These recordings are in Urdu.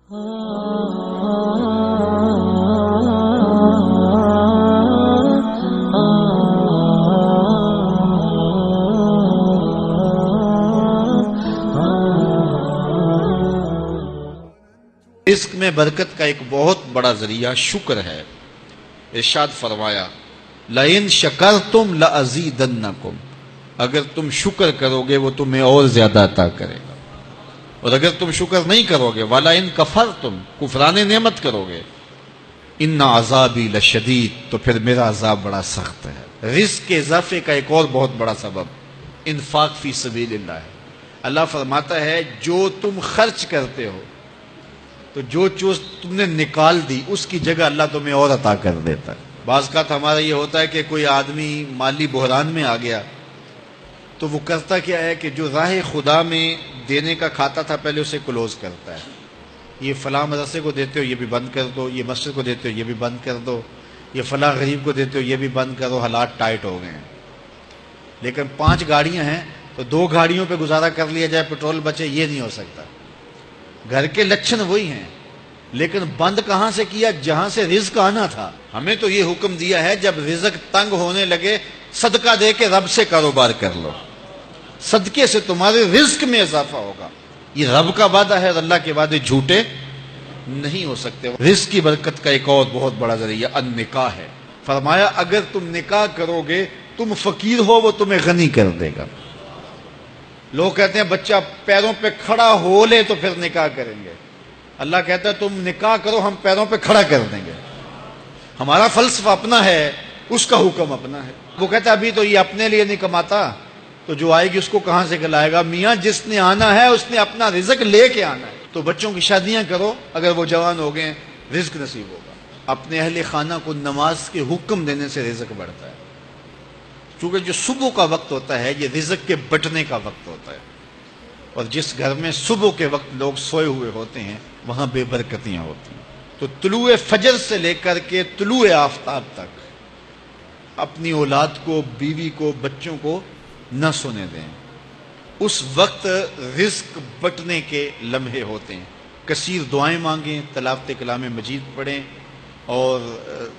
رزق میں برکت کا ایک بہت بڑا ذریعہ شکر ہے۔ ارشاد فرمایا لَإِن شَكَرْتُمْ لَأَزِيدَنَّكُمْ، اگر تم شکر کرو گے وہ تمہیں اور زیادہ عطا کرے گا، اور اگر تم شکر نہیں کرو گے وَلَئِن كَفَرْتُمْ، کفران نعمت کرو گے، إِنَّ عَذَابِي لَشَدِيدٌ، تو پھر میرا عذاب بڑا سخت ہے۔ رزق کے اضافے کا ایک اور بہت بڑا سبب انفاق فی سبیل اللہ ہے۔ اللہ فرماتا ہے جو تم خرچ کرتے ہو تو جو چیز تم نے نکال دی اس کی جگہ اللہ تمہیں اور عطا کر دیتا ہے۔ بعض کا ہمارا یہ ہوتا ہے کہ کوئی آدمی مالی بحران میں آ گیا تو وہ کرتا کیا ہے کہ جو راہ خدا میں دینے کا کھاتا تھا پہلے اسے کلوز کرتا ہے، یہ فلاں مدرسے کو دیتے ہو یہ بھی بند کر دو، یہ مسجد کو دیتے ہو یہ بھی بند کر دو، یہ فلاں غریب کو دیتے ہو یہ بھی بند کرو، حالات ٹائٹ ہو گئے ہیں۔ لیکن 5 گاڑیاں ہیں تو 2 گاڑیوں پہ گزارا کر لیا جائے، پیٹرول بچے، یہ نہیں ہو سکتا۔ گھر کے لچھن وہی ہیں لیکن بند کہاں سے کیا؟ جہاں سے رزق آنا تھا۔ ہمیں تو یہ حکم دیا ہے جب رزق تنگ ہونے لگے صدقہ دے کے رب سے کاروبار کر لو، صدقے سے تمہارے رزق میں اضافہ ہوگا۔ یہ رب کا وعدہ ہے اور اللہ کے وعدے جھوٹے نہیں ہو سکتے۔ رزق کی برکت کا ایک اور بہت بڑا ذریعہ النکاح ہے۔ فرمایا اگر تم نکاح کرو گے، تم فقیر ہو وہ تمہیں غنی کر دے گا۔ لوگ کہتے ہیں بچہ پیروں پہ کھڑا ہو لے تو پھر نکاح کریں گے، اللہ کہتا ہے تم نکاح کرو ہم پیروں پہ کھڑا کر دیں گے۔ ہمارا فلسفہ اپنا ہے، اس کا حکم اپنا ہے۔ وہ کہتا ہے ابھی تو یہ اپنے لیے نہیں کماتا تو جو آئے گی اس کو کہاں سے کھلائے گا؟ میاں جس نے آنا ہے اس نے اپنا رزق لے کے آنا ہے۔ تو بچوں کی شادیاں کرو، اگر وہ جوان ہو گئے رزق نصیب ہوگا۔ اپنے اہل خانہ کو نماز کے حکم دینے سے رزق بڑھتا ہے، کیونکہ جو صبح کا وقت ہوتا ہے یہ رزق کے بٹنے کا وقت ہوتا ہے، اور جس گھر میں صبح کے وقت لوگ سوئے ہوئے ہوتے ہیں وہاں بے برکتیاں ہوتی ہیں۔ تو طلوع فجر سے لے کر کے طلوع آفتاب تک اپنی اولاد کو، بیوی کو، بچوں کو نہ سونے دیں۔ اس وقت رزق بٹنے کے لمحے ہوتے ہیں۔ کثیر دعائیں مانگیں، تلاوت کلام مجید پڑھیں، اور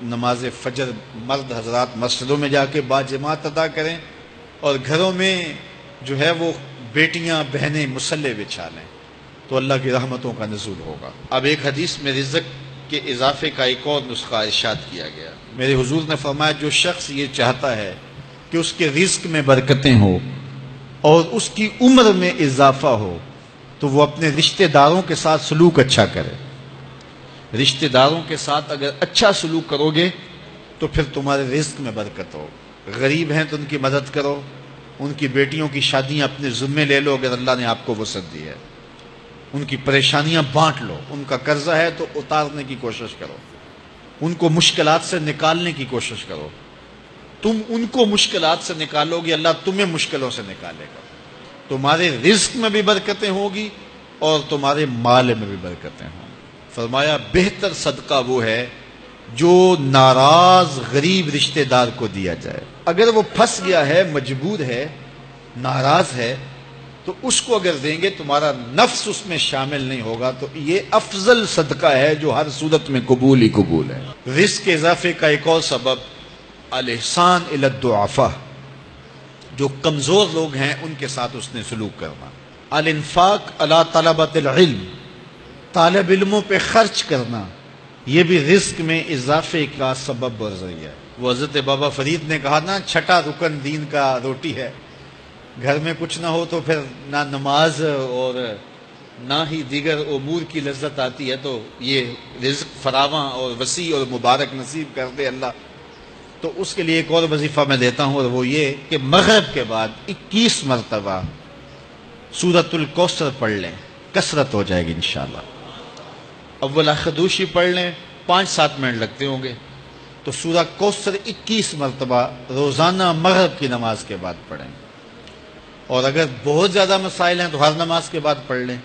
نماز فجر مرد حضرات مسجدوں میں جا کے باجماعت ادا کریں، اور گھروں میں جو ہے وہ بیٹیاں بہنیں مصلے بچھا لیں تو اللہ کی رحمتوں کا نزول ہوگا۔ اب ایک حدیث میں رزق کے اضافے کا ایک اور نسخہ ارشاد کیا گیا۔ میرے حضور نے فرمایا جو شخص یہ چاہتا ہے کہ اس کے رزق میں برکتیں ہوں اور اس کی عمر میں اضافہ ہو تو وہ اپنے رشتہ داروں کے ساتھ سلوک اچھا کرے۔ رشتہ داروں کے ساتھ اگر اچھا سلوک کرو گے تو پھر تمہارے رزق میں برکت ہو۔ غریب ہیں تو ان کی مدد کرو، ان کی بیٹیوں کی شادیاں اپنے ذمے لے لو اگر اللہ نے آپ کو وسعت دی ہے، ان کی پریشانیاں بانٹ لو، ان کا قرضہ ہے تو اتارنے کی کوشش کرو، ان کو مشکلات سے نکالنے کی کوشش کرو۔ تم ان کو مشکلات سے نکالو گے اللہ تمہیں مشکلوں سے نکالے گا۔ تمہارے رزق میں بھی برکتیں ہوگی اور تمہارے مال میں بھی برکتیں ہوں۔ فرمایا بہتر صدقہ وہ ہے جو ناراض غریب رشتہ دار کو دیا جائے۔ اگر وہ پھنس گیا ہے، مجبور ہے، ناراض ہے، تو اس کو اگر دیں گے تمہارا نفس اس میں شامل نہیں ہوگا، تو یہ افضل صدقہ ہے جو ہر صورت میں قبول ہی قبول ہے۔ رزق کے اضافے کا ایک اور سبب الاحسان الی الضعفاء، جو کمزور لوگ ہیں ان کے ساتھ اس نے سلوک کرنا۔ الانفاق علی طلبۃ العلم، طالب علموں پہ خرچ کرنا، یہ بھی رزق میں اضافے کا سبب اور ذریعہ ہے۔ وہ حضرت بابا فرید نے کہا نا چھٹا رکن دین کا روٹی ہے۔ گھر میں کچھ نہ ہو تو پھر نہ نماز اور نہ ہی دیگر امور کی لذت آتی ہے، تو یہ رزق فراواں اور وسیع اور مبارک نصیب کر دے اللہ۔ تو اس کے لیے ایک اور وظیفہ میں دیتا ہوں، اور وہ یہ کہ مغرب کے بعد 21 مرتبہ سورۃ الکوثر پڑھ لیں، کثرت ہو جائے گی انشاءاللہ۔ اول خدوشی پڑھ لیں، 5-7 منٹ لگتے ہوں گے، تو سورہ کوثر 21 مرتبہ روزانہ مغرب کی نماز کے بعد پڑھیں۔ اور اگر بہت زیادہ مسائل ہیں تو ہر نماز کے بعد پڑھ لیں،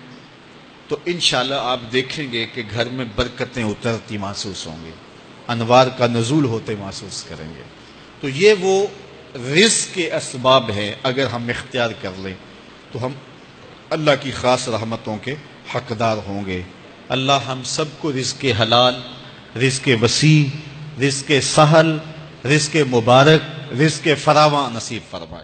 تو انشاءاللہ آپ دیکھیں گے کہ گھر میں برکتیں اترتی محسوس ہوں گی، انوار کا نزول ہوتے محسوس کریں گے۔ تو یہ وہ رزق کے اسباب ہیں، اگر ہم اختیار کر لیں تو ہم اللہ کی خاص رحمتوں کے حقدار ہوں گے۔ اللہ ہم سب کو رزق حلال، رزق وسیع، رزق سہل، رزق مبارک، رزق فراواں نصیب فرمائے۔